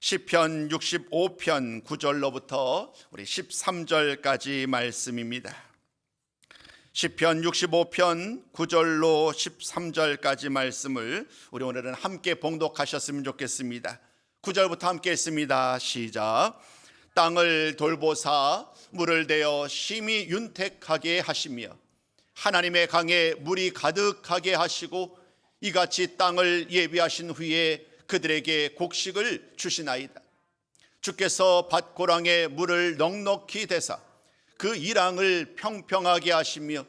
시편 65편 9절로부터 우리 13절까지 말씀입니다. 시편 65편 9절로 13절까지 말씀을 우리 오늘은 함께 봉독하셨으면 좋겠습니다. 9절부터 함께 했습니다. 시작. 땅을 돌보사 물을 대어 심히 윤택하게 하시며 하나님의 강에 물이 가득하게 하시고 이같이 땅을 예비하신 후에 그들에게 곡식을 주시나이다. 주께서 밭고랑에 물을 넉넉히 대사 그 이랑을 평평하게 하시며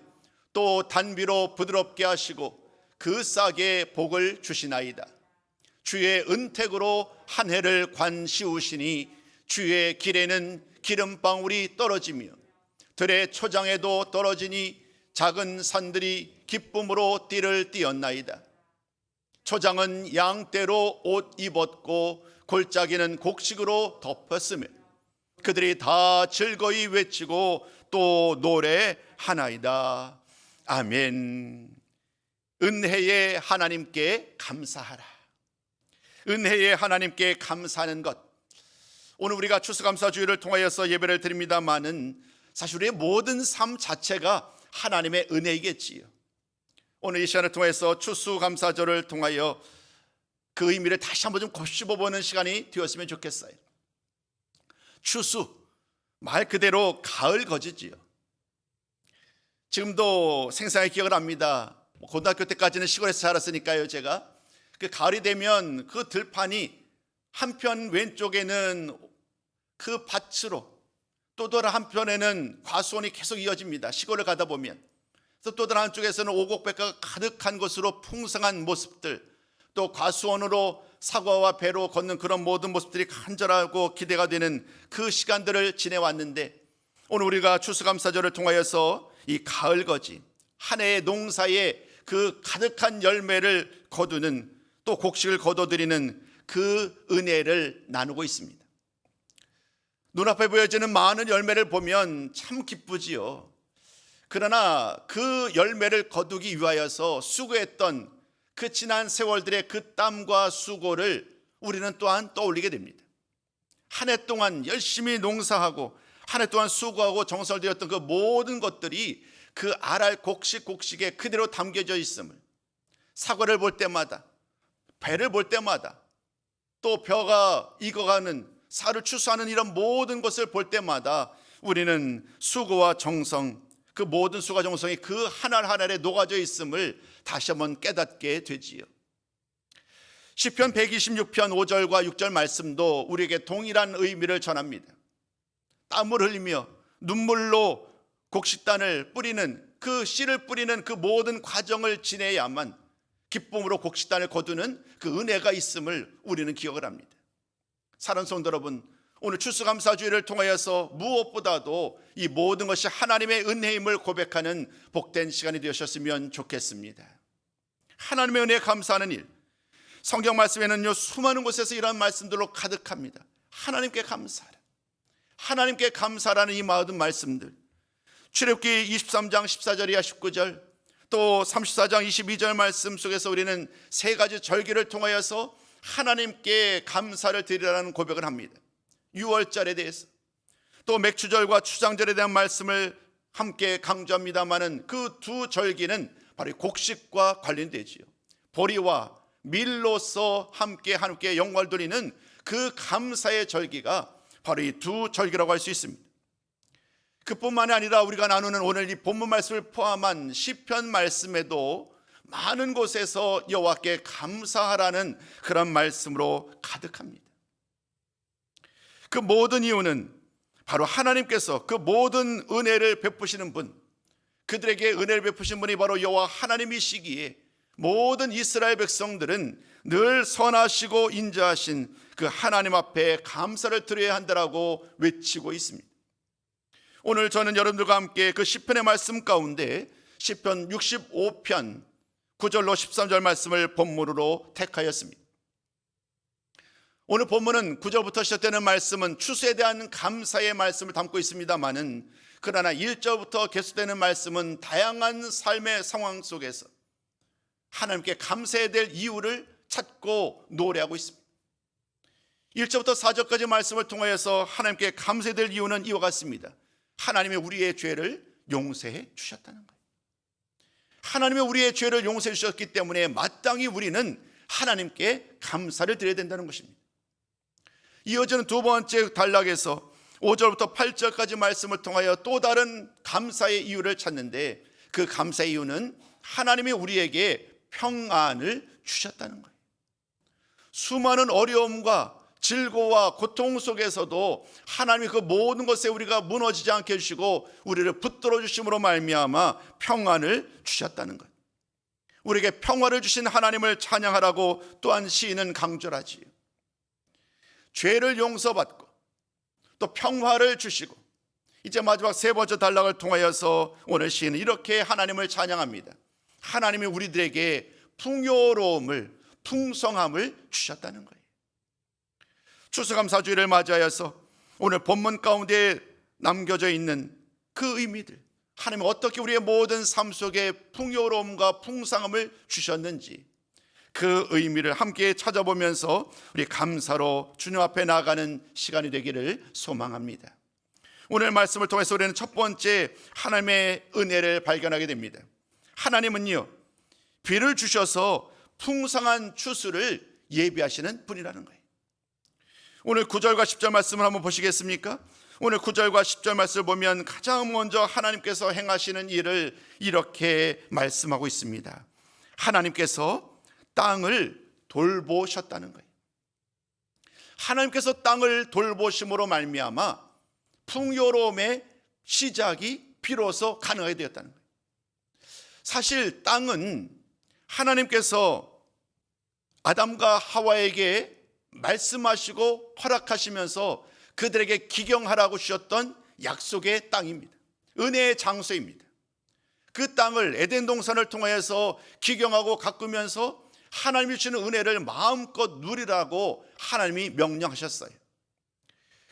또 단비로 부드럽게 하시고 그 싹에 복을 주시나이다. 주의 은택으로 한 해를 관시우시니 주의 길에는 기름방울이 떨어지며 들의 초장에도 떨어지니 작은 산들이 기쁨으로 띠를 띠었나이다. 초장은 양떼로 옷 입었고 골짜기는 곡식으로 덮었으며 그들이 다 즐거이 외치고 또 노래하나이다. 아멘. 은혜의 하나님께 감사하라. 은혜의 하나님께 감사하는 것. 오늘 우리가 추수감사주일을 통하여서 예배를 드립니다마는 사실 우리의 모든 삶 자체가 하나님의 은혜이겠지요. 오늘 이 시간을 통해서 추수감사절을 통하여 그 의미를 다시 한번 좀 곱씹어보는 시간이 되었으면 좋겠어요. 추수, 말 그대로 가을 거지지요. 지금도 생생하게 기억을 합니다. 고등학교 때까지는 시골에서 자랐으니까요. 제가 그 가을이 되면 그 들판이 한편 왼쪽에는 그 밭으로 또 다른 한편에는 과수원이 계속 이어집니다. 시골을 가다 보면. 또 다른 한쪽에서는 오곡백과가 가득한 것으로 풍성한 모습들, 또 과수원으로 사과와 배로 걷는 그런 모든 모습들이 간절하고 기대가 되는 그 시간들을 지내왔는데, 오늘 우리가 추수감사절을 통하여서 이 가을거지 한 해의 농사의 그 가득한 열매를 거두는, 또 곡식을 거둬들이는 그 은혜를 나누고 있습니다. 눈앞에 보여지는 많은 열매를 보면 참 기쁘지요. 그러나 그 열매를 거두기 위하여서 수고했던 그 지난 세월들의 그 땀과 수고를 우리는 또한 떠올리게 됩니다. 한 해 동안 열심히 농사하고 한 해 동안 수고하고 정성을 들였던 그 모든 것들이 그 알알 곡식에 그대로 담겨져 있음을, 사과를 볼 때마다, 배를 볼 때마다, 또 벼가 익어가는 살을 추수하는 이런 모든 것을 볼 때마다 우리는 수고와 정성, 그 모든 수고와 정성이 그 하나하나에 한 알에 녹아져 있음을 다시 한번 깨닫게 되지요. 시편 126편 5절과 6절 말씀도 우리에게 동일한 의미를 전합니다. 땀을 흘리며 눈물로 곡식단을 뿌리는, 그 씨를 뿌리는 그 모든 과정을 지내야만 기쁨으로 곡식단을 거두는 그 은혜가 있음을 우리는 기억을 합니다. 사랑하는 성도 여러분, 오늘 추수감사주일을 통하여서 무엇보다도 이 모든 것이 하나님의 은혜임을 고백하는 복된 시간이 되셨으면 좋겠습니다. 하나님의 은혜에 감사하는 일, 성경 말씀에는요 수많은 곳에서 이런 말씀들로 가득합니다. 하나님께 감사하라, 하나님께 감사라는 이 모든 말씀들, 출애굽기 23장 14절 이하 19절, 또 34장 22절 말씀 속에서 우리는 세 가지 절기를 통하여서 하나님께 감사를 드리라는 고백을 합니다. 유월절에 대해서, 또 맥추절과 추장절에 대한 말씀을 함께 강조합니다마는 그 두 절기는 바로 곡식과 관련되지요. 보리와 밀로서 함께 하나님께 영광을 돌리는 그 감사의 절기가 바로 이 두 절기라고 할 수 있습니다. 그뿐만이 아니라 우리가 나누는 오늘 이 본문 말씀을 포함한 시편 말씀에도 많은 곳에서 여호와께 감사하라는 그런 말씀으로 가득합니다. 그 모든 이유는 바로 하나님께서 그 모든 은혜를 베푸시는 분, 그들에게 은혜를 베푸신 분이 바로 여호와 하나님이시기에 모든 이스라엘 백성들은 늘 선하시고 인자하신 그 하나님 앞에 감사를 드려야 한다라고 외치고 있습니다. 오늘 저는 여러분들과 함께 그 시편의 말씀 가운데 시편 65편 9절로 13절 말씀을 본문으로 택하였습니다. 오늘 본문은 9절부터 시작되는 말씀은 추수에 대한 감사의 말씀을 담고 있습니다마는, 그러나 1절부터 계속되는 말씀은 다양한 삶의 상황 속에서 하나님께 감사해야 될 이유를 찾고 노래하고 있습니다. 1절부터 4절까지 말씀을 통하여서 하나님께 감사될 이유는 이와 같습니다. 하나님의 우리의 죄를 용서해 주셨다는 거예요. 하나님의 우리의 죄를 용서해 주셨기 때문에 마땅히 우리는 하나님께 감사를 드려야 된다는 것입니다. 이어지는 두 번째 단락에서 5절부터 8절까지 말씀을 통하여 또 다른 감사의 이유를 찾는데, 그 감사의 이유는 하나님이 우리에게 평안을 주셨다는 거예요. 수많은 어려움과 질고와 고통 속에서도 하나님이 그 모든 것에 우리가 무너지지 않게 해주시고 우리를 붙들어 주심으로 말미암아 평안을 주셨다는 것. 우리에게 평화를 주신 하나님을 찬양하라고 또한 시인은 강조를 하지요. 죄를 용서받고 또 평화를 주시고, 이제 마지막 세 번째 단락을 통하여서 오늘 시인은 이렇게 하나님을 찬양합니다. 하나님이 우리들에게 풍요로움을, 풍성함을 주셨다는 거예요. 추수감사주일을 맞이하여서 오늘 본문 가운데 남겨져 있는 그 의미들, 하나님이 어떻게 우리의 모든 삶 속에 풍요로움과 풍성함을 주셨는지 그 의미를 함께 찾아보면서 우리 감사로 주님 앞에 나아가는 시간이 되기를 소망합니다. 오늘 말씀을 통해서 우리는 첫 번째 하나님의 은혜를 발견하게 됩니다. 하나님은요, 비를 주셔서 풍성한 추수를 예비하시는 분이라는 거예요. 오늘 9절과 10절 말씀을 한번 보시겠습니까? 오늘 9절과 10절 말씀을 보면 가장 먼저 하나님께서 행하시는 일을 이렇게 말씀하고 있습니다. 하나님께서 땅을 돌보셨다는 거예요. 하나님께서 땅을 돌보심으로 말미암아 풍요로움의 시작이 비로소 가능하게 되었다는 거예요. 사실 땅은 하나님께서 아담과 하와에게 말씀하시고 허락하시면서 그들에게 기경하라고 주셨던 약속의 땅입니다. 은혜의 장소입니다. 그 땅을 에덴 동산을 통해서 기경하고 가꾸면서 하나님이 주시는 은혜를 마음껏 누리라고 하나님이 명령하셨어요.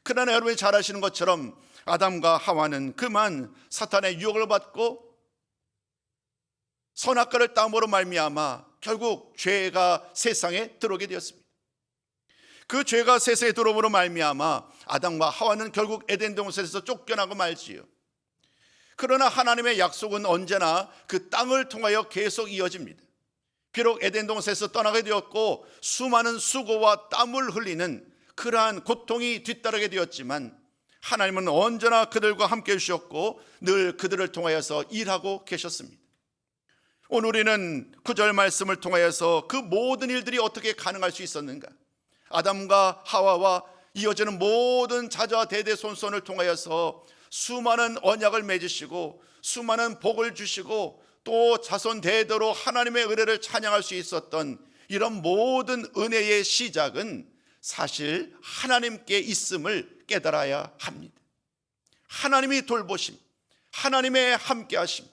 그러나 여러분이 잘 아시는 것처럼 아담과 하와는 그만 사탄의 유혹을 받고 선악과를 따므로 말미암아 결국 죄가 세상에 들어오게 되었습니다. 그 죄가 세상에 들어옴으로 말미암아 아담과 하와는 결국 에덴 동산에서 쫓겨나고 말지요. 그러나 하나님의 약속은 언제나 그 땅을 통하여 계속 이어집니다. 비록 에덴 동산에서 떠나게 되었고 수많은 수고와 땀을 흘리는 그러한 고통이 뒤따르게 되었지만 하나님은 언제나 그들과 함께 해주셨고 늘 그들을 통하여서 일하고 계셨습니다. 오늘 우리는 9절 말씀을 통하여서 그 모든 일들이 어떻게 가능할 수 있었는가, 아담과 하와와 이어지는 모든 자자 대대손손을 통하여서 수많은 언약을 맺으시고 수많은 복을 주시고 또 자손 대대로 하나님의 은혜를 찬양할 수 있었던 이런 모든 은혜의 시작은 사실 하나님께 있음을 깨달아야 합니다. 하나님이 돌보심, 하나님의 함께하심,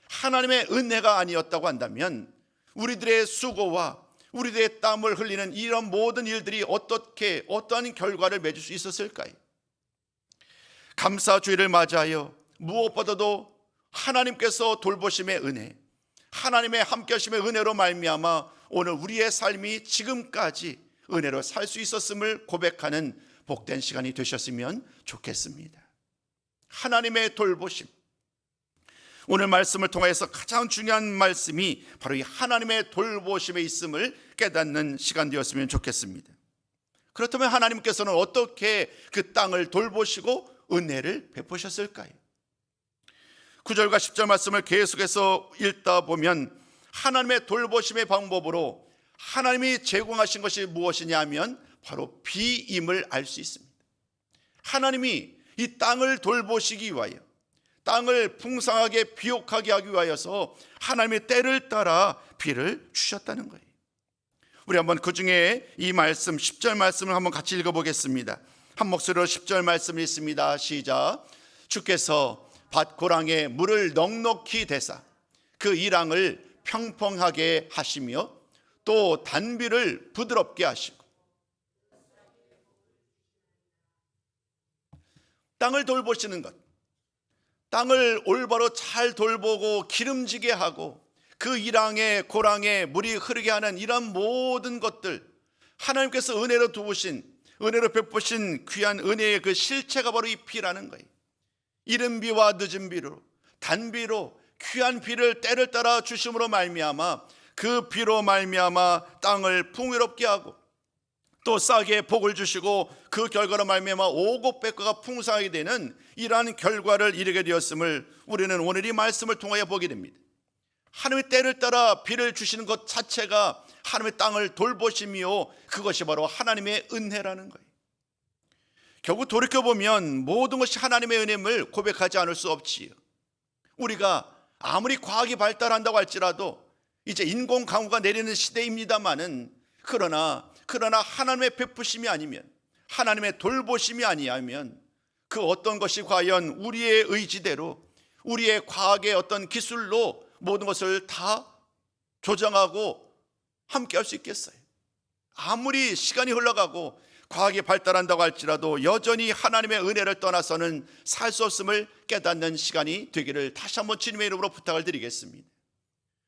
하나님의 은혜가 아니었다고 한다면 우리들의 수고와 우리들의 땀을 흘리는 이런 모든 일들이 어떠한 결과를 맺을 수 있었을까요? 감사주일을 맞이하여 무엇보다도 하나님께서 돌보심의 은혜, 하나님의 함께하심의 은혜로 말미암아 오늘 우리의 삶이 지금까지 은혜로 살 수 있었음을 고백하는 복된 시간이 되셨으면 좋겠습니다. 하나님의 돌보심, 오늘 말씀을 통해서 가장 중요한 말씀이 바로 이 하나님의 돌보심에 있음을 깨닫는 시간 되었으면 좋겠습니다. 그렇다면 하나님께서는 어떻게 그 땅을 돌보시고 은혜를 베푸셨을까요? 9절과 10절 말씀을 계속해서 읽다 보면 하나님의 돌보심의 방법으로 하나님이 제공하신 것이 무엇이냐 하면 바로 비임을 알 수 있습니다. 하나님이 이 땅을 돌보시기 위하여, 땅을 풍성하게 비옥하게 하기 위하여서 하나님의 때를 따라 비를 주셨다는 거예요. 우리 한번 그 중에 이 말씀 10절 말씀을 한번 같이 읽어보겠습니다. 한 목소리로 10절 말씀을 읽습니다. 시작. 주께서 밭 고랑에 물을 넉넉히 대사 그 이랑을 평평하게 하시며 또 단비를 부드럽게 하시고. 땅을 돌보시는 것, 땅을 올바로 잘 돌보고 기름지게 하고 그 이랑에 고랑에 물이 흐르게 하는 이런 모든 것들, 하나님께서 은혜로 두으신 은혜로 베푸신 귀한 은혜의 그 실체가 바로 이 피라는 거예요. 이른 비와 늦은 비로, 단비로 귀한 비를 때를 따라 주심으로 말미암아 그 비로 말미암아 땅을 풍요롭게 하고 또 싸게 복을 주시고 그 결과로 말미암아 오고 백과가 풍성하게 되는 이러한 결과를 이루게 되었음을 우리는 오늘 이 말씀을 통하여 보게 됩니다. 하나님의 때를 따라 비를 주시는 것 자체가 하나님의 땅을 돌보심이요, 그것이 바로 하나님의 은혜라는 거예요. 결국 돌이켜보면 모든 것이 하나님의 은혜임을 고백하지 않을 수 없지요. 우리가 아무리 과학이 발달한다고 할지라도 이제 인공강우가 내리는 시대입니다마는 그러나 하나님의 베푸심이 아니면, 하나님의 돌보심이 아니하면 그 어떤 것이 과연 우리의 의지대로, 우리의 과학의 어떤 기술로 모든 것을 다 조정하고 함께 할 수 있겠어요? 아무리 시간이 흘러가고 과학이 발달한다고 할지라도 여전히 하나님의 은혜를 떠나서는 살 수 없음을 깨닫는 시간이 되기를 다시 한번 주님의 이름으로 부탁을 드리겠습니다.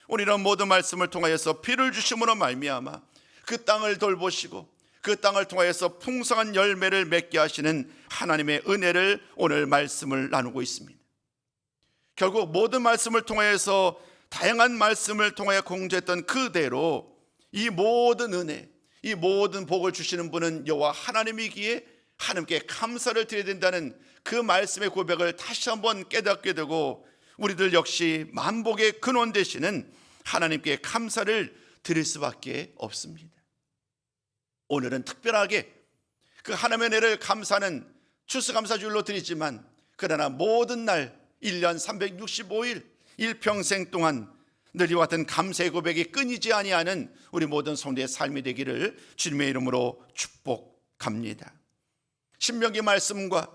우리는 모든 말씀을 통하여서 비를 주심으로 말미암아 그 땅을 돌보시고 그 땅을 통하여서 풍성한 열매를 맺게 하시는 하나님의 은혜를 오늘 말씀을 나누고 있습니다. 결국 모든 말씀을 통하여서 다양한 말씀을 통하여 공조했던 그대로 이 모든 은혜, 이 모든 복을 주시는 분은 여호와 하나님이기에 하나님께 감사를 드려야 된다는 그 말씀의 고백을 다시 한번 깨닫게 되고 우리들 역시 만복의 근원 되시는 하나님께 감사를 드릴 수밖에 없습니다. 오늘은 특별하게 그 하나님의 은혜를 감사는 추수감사주일로 드리지만 그러나 모든 날 1년 365일 일평생 동안 늘 이와 같은 감사의 고백이 끊이지 아니하는 우리 모든 성도의 삶이 되기를 주님의 이름으로 축복합니다. 신명기 말씀과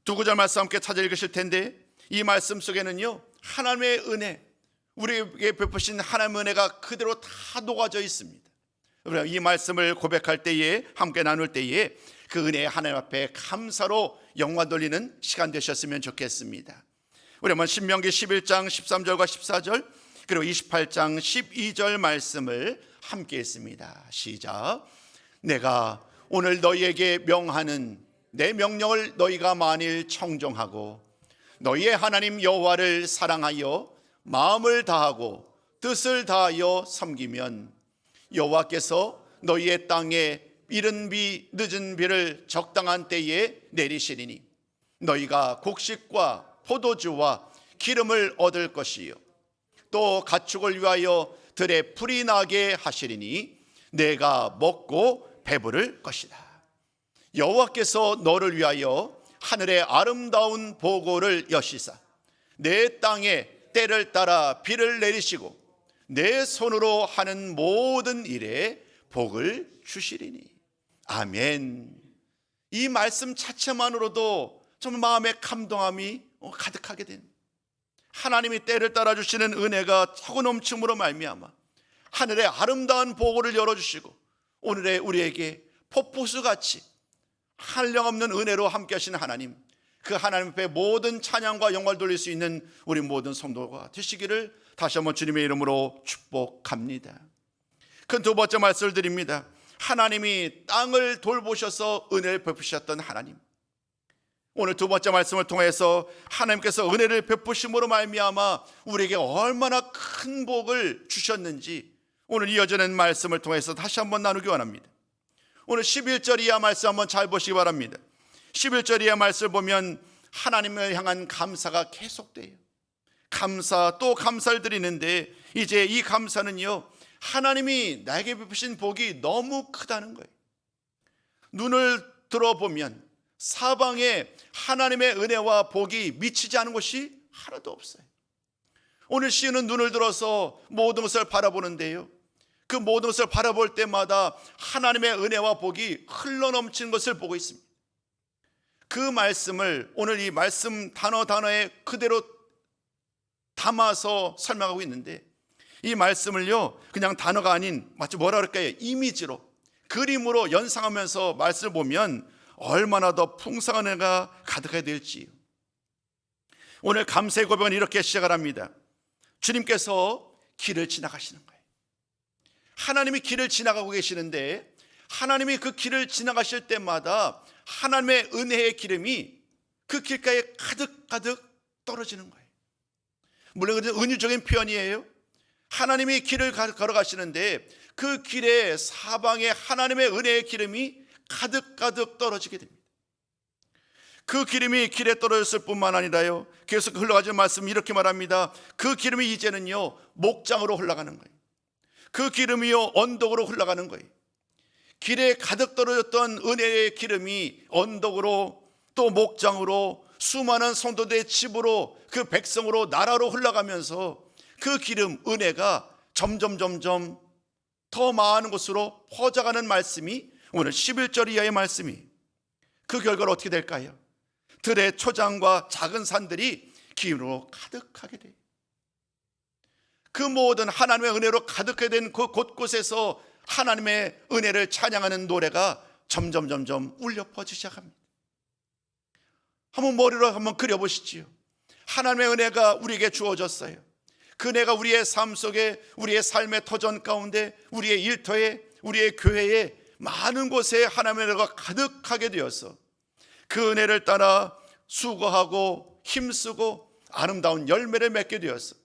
두 구절 말씀 함께 찾아 읽으실 텐데 이 말씀 속에는요 하나님의 은혜, 우리에게 베푸신 하나님의 은혜가 그대로 다 녹아져 있습니다. 이 말씀을 고백할 때에, 함께 나눌 때에 그 은혜의 하나님 앞에 감사로 영광 돌리는 시간 되셨으면 좋겠습니다. 우리 한번 신명기 11장 13절과 14절 그리고 28장 12절 말씀을 함께 했습니다. 시작. 내가 오늘 너희에게 명하는 내 명령을 너희가 만일 청종하고 너희의 하나님 여호와를 사랑하여 마음을 다하고 뜻을 다하여 섬기면 여호와께서 너희의 땅에 이른 비 늦은 비를 적당한 때에 내리시리니 너희가 곡식과 포도주와 기름을 얻을 것이요 또 가축을 위하여 들에 풀이 나게 하시리니 내가 먹고 배부를 것이다. 여호와께서 너를 위하여 하늘의 아름다운 보고를 여시사 내 땅에 때를 따라 비를 내리시고 내 손으로 하는 모든 일에 복을 주시리니. 아멘. 이 말씀 자체만으로도 정말 마음의 감동함이 가득하게 된, 하나님이 때를 따라 주시는 은혜가 차고 넘침으로 말미암아 하늘의 아름다운 보고를 열어주시고 오늘의 우리에게 폭포수같이 한량없는 은혜로 함께 하시는 하나님, 그 하나님 앞에 모든 찬양과 영광을 돌릴 수 있는 우리 모든 성도가 되시기를 다시 한번 주님의 이름으로 축복합니다. 큰 두 번째 말씀을 드립니다. 하나님이 땅을 돌보셔서 은혜를 베푸셨던 하나님, 오늘 두 번째 말씀을 통해서 하나님께서 은혜를 베푸심으로 말미암아 우리에게 얼마나 큰 복을 주셨는지 오늘 이어지는 말씀을 통해서 다시 한번 나누기 원합니다. 오늘 11절 이하 말씀 한번 잘 보시기 바랍니다. 11절 이하 말씀을 보면 하나님을 향한 감사가 계속돼요. 감사 또 감사를 드리는데 이제 이 감사는요 하나님이 나에게 베푸신 복이 너무 크다는 거예요. 눈을 들어보면 사방에 하나님의 은혜와 복이 미치지 않은 곳이 하나도 없어요. 오늘 시인은 눈을 들어서 모든 것을 바라보는데요, 그 모든 것을 바라볼 때마다 하나님의 은혜와 복이 흘러넘치는 것을 보고 있습니다. 그 말씀을 오늘 이 말씀 단어에 그대로 담아서 설명하고 있는데 이 말씀을요 그냥 단어가 아닌 마치 뭐라 그럴까요, 이미지로, 그림으로 연상하면서 말씀을 보면 얼마나 더 풍성한 은혜가 가득해야 될지요. 오늘 감사의 고백은 이렇게 시작을 합니다. 주님께서 길을 지나가시는 거예요. 하나님이 길을 지나가고 계시는데 하나님이 그 길을 지나가실 때마다 하나님의 은혜의 기름이 그 길가에 가득가득 떨어지는 거예요. 물론 그것은 은유적인 표현이에요. 하나님이 길을 걸어가시는데 그 길에 사방에 하나님의 은혜의 기름이 가득가득 떨어지게 됩니다. 그 기름이 길에 떨어졌을 뿐만 아니라요, 계속 흘러가지는 말씀 이렇게 말합니다. 그 기름이 이제는요 목장으로 흘러가는 거예요. 그 기름이요 언덕으로 흘러가는 거예요. 길에 가득 떨어졌던 은혜의 기름이 언덕으로 또 목장으로 수많은 성도들의 집으로 그 백성으로 나라로 흘러가면서 그 기름 은혜가 점점 더 많은 곳으로 퍼져가는 말씀이 오늘 11절 이하의 말씀이, 그 결과로 어떻게 될까요? 들의 초장과 작은 산들이 기름으로 가득하게 돼요. 그 모든 하나님의 은혜로 가득하게 된 그 곳곳에서 하나님의 은혜를 찬양하는 노래가 점점 울려 퍼지기 시작합니다. 한번 머리로 한번 그려보시지요. 하나님의 은혜가 우리에게 주어졌어요. 그 은혜가 우리의 삶 속에, 우리의 삶의 터전 가운데, 우리의 일터에, 우리의 교회에 많은 곳에 하나님의 은혜가 가득하게 되어서 그 은혜를 따라 수고하고 힘쓰고 아름다운 열매를 맺게 되어서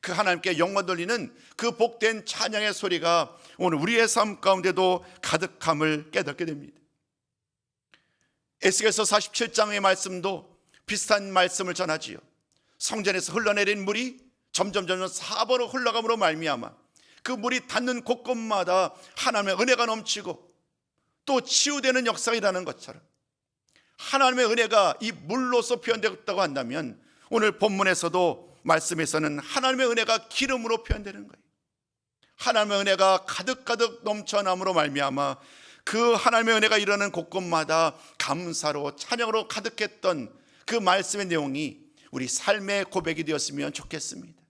그 하나님께 영광 돌리는 그 복된 찬양의 소리가 오늘 우리의 삶 가운데도 가득함을 깨닫게 됩니다. 에스겔서 47장의 말씀도 비슷한 말씀을 전하지요. 성전에서 흘러내린 물이 점점 사방으로 흘러감으로 말미암아 그 물이 닿는 곳곳마다 하나님의 은혜가 넘치고 또 치유되는 역사가 일어나는 것처럼 하나님의 은혜가 이 물로서 표현되었다고 한다면 오늘 본문에서도 말씀에서는 하나님의 은혜가 기름으로 표현되는 거예요. 하나님의 은혜가 가득가득 넘쳐남으로 말미암아 그 하나님의 은혜가 일어나는 곳곳마다 감사로 찬양으로 가득했던 그 말씀의 내용이 우리 삶의 고백이 되었으면 좋겠습니다.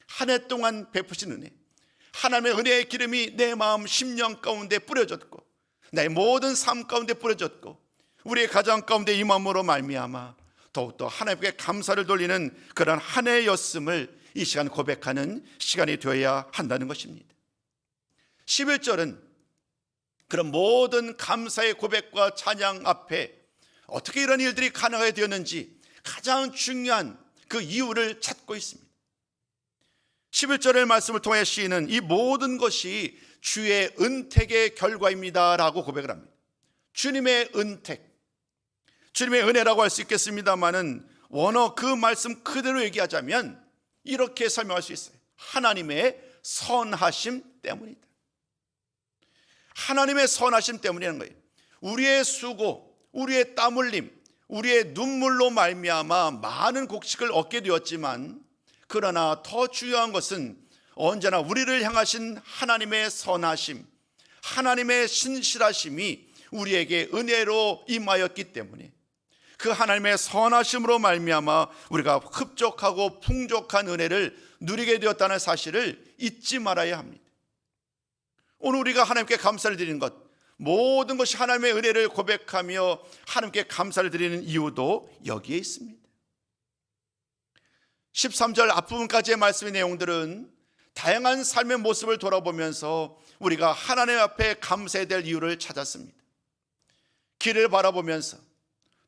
한 해 동안 베푸신 은혜, 하나님의 은혜의 기름이 내 마음 심령 가운데 뿌려졌고 내 모든 삶 가운데 뿌려졌고 우리의 가정 가운데 임함으로 말미암아 더욱더 하나님께 감사를 돌리는 그런 한 해였음을 이 시간 고백하는 시간이 되어야 한다는 것입니다. 11절은 그런 모든 감사의 고백과 찬양 앞에 어떻게 이런 일들이 가능하게 되었는지 가장 중요한 그 이유를 찾고 있습니다. 11절의 말씀을 통해 시인은 이 모든 것이 주의 은택의 결과입니다 라고 고백을 합니다. 주님의 은택, 주님의 은혜라고 할 수 있겠습니다만은 원어 그 말씀 그대로 얘기하자면 이렇게 설명할 수 있어요. 하나님의 선하심 때문이다. 하나님의 선하심 때문이라는 거예요. 우리의 수고, 우리의 땀 흘림, 우리의 눈물로 말미암아 많은 곡식을 얻게 되었지만 그러나 더 중요한 것은 언제나 우리를 향하신 하나님의 선하심, 하나님의 신실하심이 우리에게 은혜로 임하였기 때문에 그 하나님의 선하심으로 말미암아 우리가 흡족하고 풍족한 은혜를 누리게 되었다는 사실을 잊지 말아야 합니다. 오늘 우리가 하나님께 감사를 드리는 것, 모든 것이 하나님의 은혜를 고백하며 하나님께 감사를 드리는 이유도 여기에 있습니다. 13절 앞부분까지의 말씀의 내용들은 다양한 삶의 모습을 돌아보면서 우리가 하나님 앞에 감사해야 될 이유를 찾았습니다. 길을 바라보면서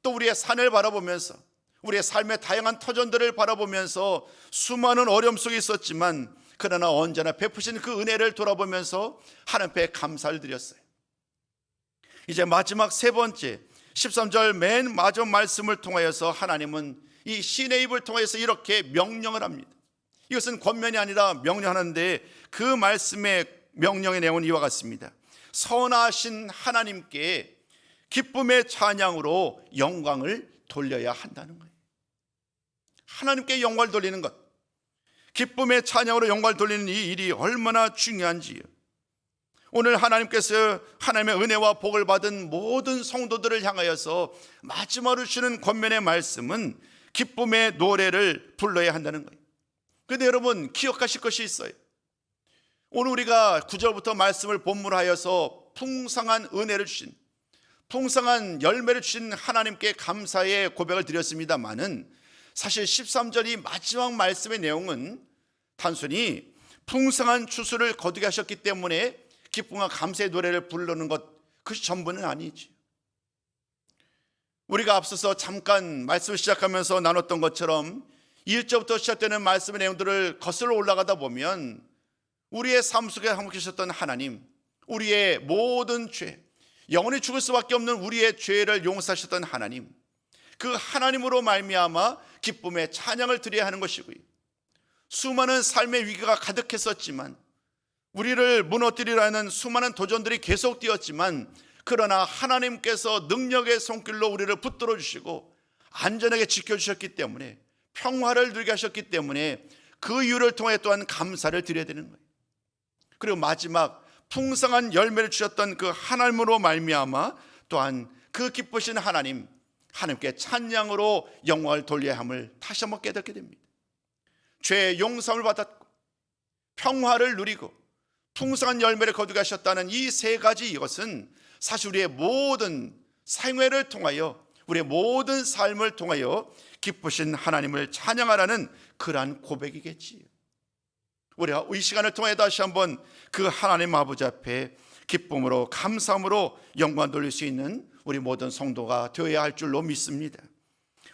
또 우리의 산을 바라보면서 우리의 삶의 다양한 터전들을 바라보면서 수많은 어려움 속에 있었지만 그러나 언제나 베푸신 그 은혜를 돌아보면서 하나님 앞에 감사를 드렸어요. 이제 마지막 세 번째 13절 맨 마지막 말씀을 통하여서 하나님은 이 신의 입을 통해서 이렇게 명령을 합니다. 이것은 권면이 아니라 명령하는데 그 말씀의 명령의 내용은 이와 같습니다. 선하신 하나님께 기쁨의 찬양으로 영광을 돌려야 한다는 거예요. 하나님께 영광을 돌리는 것, 기쁨의 찬양으로 영광을 돌리는 이 일이 얼마나 중요한지요. 오늘 하나님께서 하나님의 은혜와 복을 받은 모든 성도들을 향하여서 마지막으로 주는 권면의 말씀은 기쁨의 노래를 불러야 한다는 거예요. 그런데 여러분 기억하실 것이 있어요. 오늘 우리가 9절부터 말씀을 본문하여서 풍성한 은혜를 주신, 풍성한 열매를 주신 하나님께 감사의 고백을 드렸습니다마는 사실 13절이 마지막 말씀의 내용은 단순히 풍성한 추수를 거두게 하셨기 때문에 기쁨과 감사의 노래를 부르는 것, 그것이 전부는 아니지. 우리가 앞서서 잠깐 말씀을 시작하면서 나눴던 것처럼 1절부터 시작되는 말씀의 내용들을 거슬러 올라가다 보면 우리의 삶 속에 함께 계셨던 하나님, 우리의 모든 죄, 영원히 죽을 수밖에 없는 우리의 죄를 용서하셨던 하나님, 그 하나님으로 말미암아 기쁨의 찬양을 드려야 하는 것이고요. 수많은 삶의 위기가 가득했었지만, 우리를 무너뜨리려 하는 수많은 도전들이 계속되었지만, 그러나 하나님께서 능력의 손길로 우리를 붙들어 주시고 안전하게 지켜주셨기 때문에, 평화를 누리게 하셨기 때문에 그 이유를 통해 또한 감사를 드려야 되는 거예요. 그리고 마지막 풍성한 열매를 주셨던 그 하나님으로 말미암아 또한 그 기쁘신 하나님께 찬양으로 영광을 돌려야 함을 다시 한번 깨닫게 됩니다. 죄의 용서를 받았고 평화를 누리고 풍성한 열매를 거두게 하셨다는 이 세 가지, 이것은 사실 우리의 모든 생애를 통하여, 우리의 모든 삶을 통하여 기쁘신 하나님을 찬양하라는 그러한 고백이겠지요. 우리가 이 시간을 통해 다시 한번 그 하나님 아버지 앞에 기쁨으로 감사함으로 영광 돌릴 수 있는 우리 모든 성도가 되어야 할 줄로 믿습니다.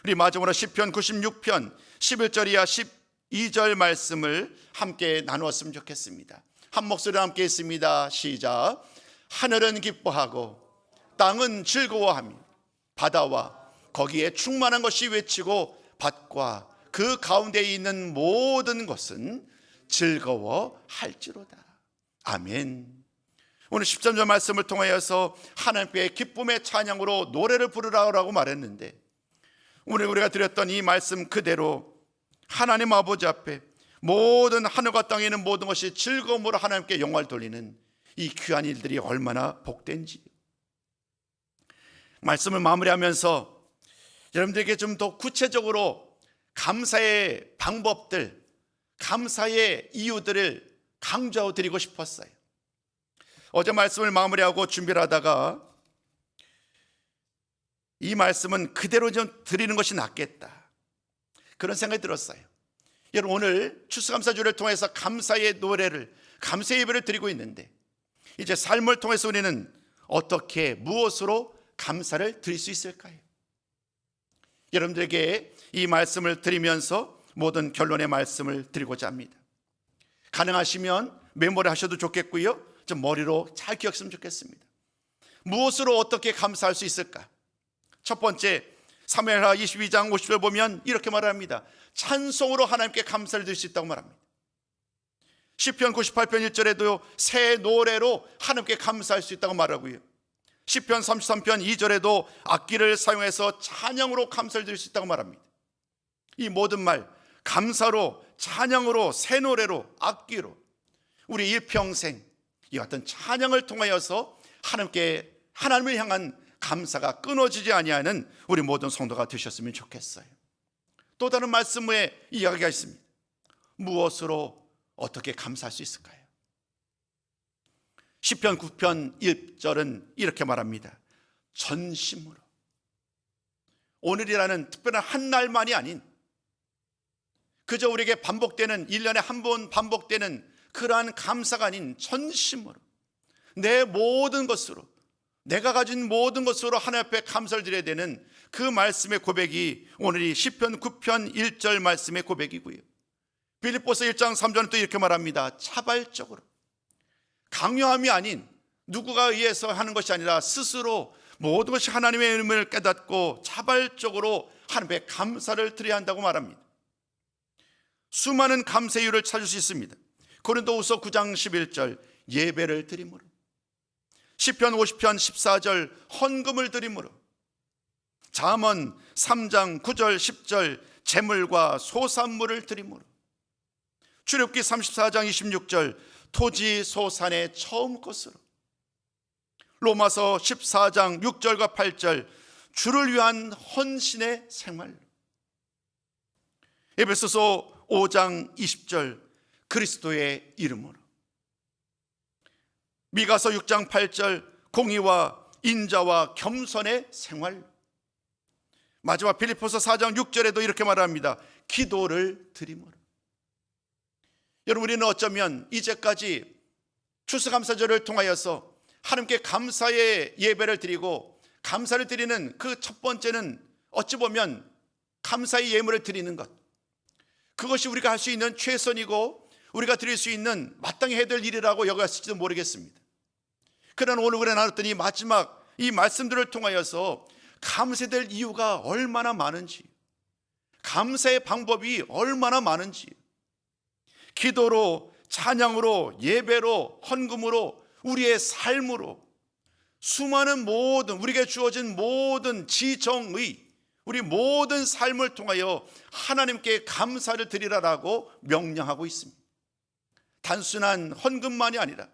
우리 마지막으로 시편 96편 11절 이하 12절 말씀을 함께 나누었으면 좋겠습니다. 한 목소리로 함께 했습니다. 시작. 하늘은 기뻐하고 땅은 즐거워하며 바다와 거기에 충만한 것이 외치고 밭과 그 가운데에 있는 모든 것은 즐거워할지로다. 아멘. 오늘 13절 말씀을 통하여서 하나님께 기쁨의 찬양으로 노래를 부르라고 말했는데, 오늘 우리가 드렸던 이 말씀 그대로 하나님 아버지 앞에 모든 하늘과 땅에 있는 모든 것이 즐거움으로 하나님께 영광을 돌리는 이 귀한 일들이 얼마나 복된지, 말씀을 마무리하면서 여러분들에게 좀 더 구체적으로 감사의 방법들, 감사의 이유들을 강조하고 드리고 싶었어요. 어제 말씀을 마무리하고 준비를 하다가 이 말씀은 그대로 좀 드리는 것이 낫겠다, 그런 생각이 들었어요. 여러분, 오늘 추수감사주를 통해서 감사의 노래를, 감사의 예배를 드리고 있는데, 이제 삶을 통해서 우리는 어떻게, 무엇으로 감사를 드릴 수 있을까요? 여러분들에게 이 말씀을 드리면서 모든 결론의 말씀을 드리고자 합니다. 가능하시면 메모를 하셔도 좋겠고요, 좀 머리로 잘 기억했으면 좋겠습니다. 무엇으로 어떻게 감사할 수 있을까? 첫 번째, 사무엘하 22장 50절 보면 이렇게 말합니다. 찬송으로 하나님께 감사를 드릴 수 있다고 말합니다. 시편 98편 1절에도 새 노래로 하나님께 감사할 수 있다고 말하고요, 시편 33편 2절에도 악기를 사용해서 찬양으로 감사를 드릴 수 있다고 말합니다. 이 모든 말, 감사로, 찬양으로, 새 노래로, 악기로 우리 일평생 이 같은 찬양을 통하여서 하나님을 향한 감사가 끊어지지 아니하는 우리 모든 성도가 되셨으면 좋겠어요. 또 다른 말씀에 이야기가 있습니다. 무엇으로 어떻게 감사할 수 있을까요? 시편 9편 1절은 이렇게 말합니다. 전심으로. 오늘이라는 특별한 한 날만이 아닌, 그저 우리에게 반복되는, 1년에 한 번 반복되는 그러한 감사가 아닌 전심으로, 내 모든 것으로, 내가 가진 모든 것으로 하나님 앞에 감사를 드려야 되는 그 말씀의 고백이 오늘 이 시편 9편 1절 말씀의 고백이고요, 빌립보서 1장 3절은 또 이렇게 말합니다. 차발적으로, 강요함이 아닌, 누구가 의해서 하는 것이 아니라 스스로 모든 것이 하나님의 이름을 깨닫고 자발적으로 하나님께 감사를 드려야 한다고 말합니다. 수많은 감사의 이유를 찾을 수 있습니다. 고린도후서 9장 11절 예배를 드림으로, 시편 50편 14절 헌금을 드림으로, 잠언 3장 9절 10절 제물과 소산물을 드림으로, 출애굽기 34장 26절 토지 소산의 처음 것으로, 로마서 14장 6절과 8절 주를 위한 헌신의 생활로, 에베소서 5장 20절 그리스도의 이름으로, 미가서 6장 8절 공의와 인자와 겸손의 생활, 마지막 빌립보서 4장 6절에도 이렇게 말합니다. 기도를 드림으로. 여러분, 우리는 어쩌면 이제까지 추수감사절을 통하여서 하나님께 감사의 예배를 드리고 감사를 드리는 그 첫 번째는 어찌 보면 감사의 예물을 드리는 것, 그것이 우리가 할 수 있는 최선이고 우리가 드릴 수 있는 마땅히 해야 될 일이라고 여겼을지도 모르겠습니다. 그러나 오늘 우리가 나눴더니 마지막 이 말씀들을 통하여서 감사될 이유가 얼마나 많은지, 감사의 방법이 얼마나 많은지, 기도로, 찬양으로, 예배로, 헌금으로, 우리의 삶으로, 수많은 모든 우리에게 주어진 모든 지정의 우리 모든 삶을 통하여 하나님께 감사를 드리라라고 명령하고 있습니다. 단순한 헌금만이 아니라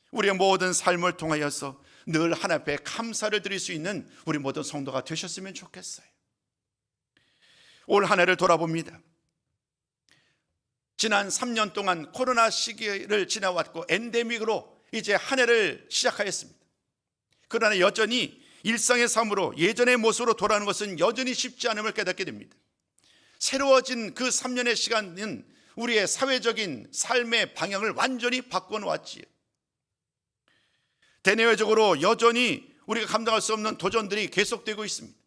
우리의 모든 삶을 통하여서 늘 하나님 앞에 감사를 드릴 수 있는 우리 모든 성도가 되셨으면 좋겠어요. 올 한 해를 돌아봅니다. 지난 3년 동안 코로나 시기를 지나왔고 엔데믹으로 이제 한 해를 시작하였습니다. 그러나 여전히 일상의 삶으로 예전의 모습으로 돌아가는 것은 여전히 쉽지 않음을 깨닫게 됩니다. 새로워진 그 3년의 시간은 우리의 사회적인 삶의 방향을 완전히 바꿔놓았지요. 대내외적으로 여전히 우리가 감당할 수 없는 도전들이 계속되고 있습니다.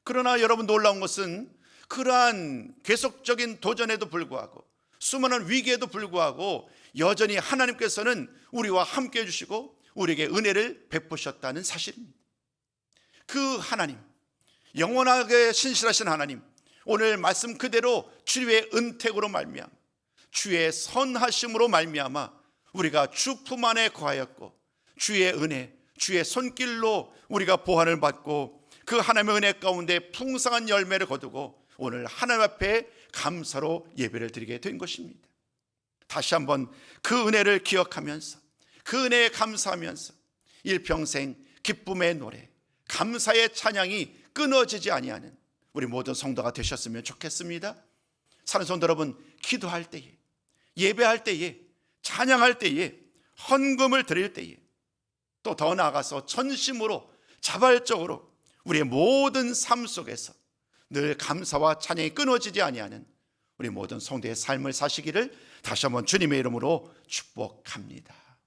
그러나 여러분, 놀라운 것은 그러한 계속적인 도전에도 불구하고 수많은 위기에도 불구하고 여전히 하나님께서는 우리와 함께 해주시고 우리에게 은혜를 베푸셨다는 사실입니다. 그 하나님, 영원하게 신실하신 하나님, 오늘 말씀 그대로 주의 은택으로 말미암아 주의 선하심으로 말미암아 우리가 주 품 안에 거하였고 주의 은혜, 주의 손길로 우리가 보환을 받고 그 하나님의 은혜 가운데 풍성한 열매를 거두고 오늘 하나님 앞에 감사로 예배를 드리게 된 것입니다. 다시 한번 그 은혜를 기억하면서 그 은혜에 감사하면서 일평생 기쁨의 노래, 감사의 찬양이 끊어지지 아니하는 우리 모든 성도가 되셨으면 좋겠습니다. 사랑하는 성도 여러분, 기도할 때에, 예배할 때에, 찬양할 때에, 헌금을 드릴 때에, 또 더 나아가서 전심으로 자발적으로 우리의 모든 삶 속에서 늘 감사와 찬양이 끊어지지 아니하는 우리 모든 성도의 삶을 사시기를 다시 한번 주님의 이름으로 축복합니다.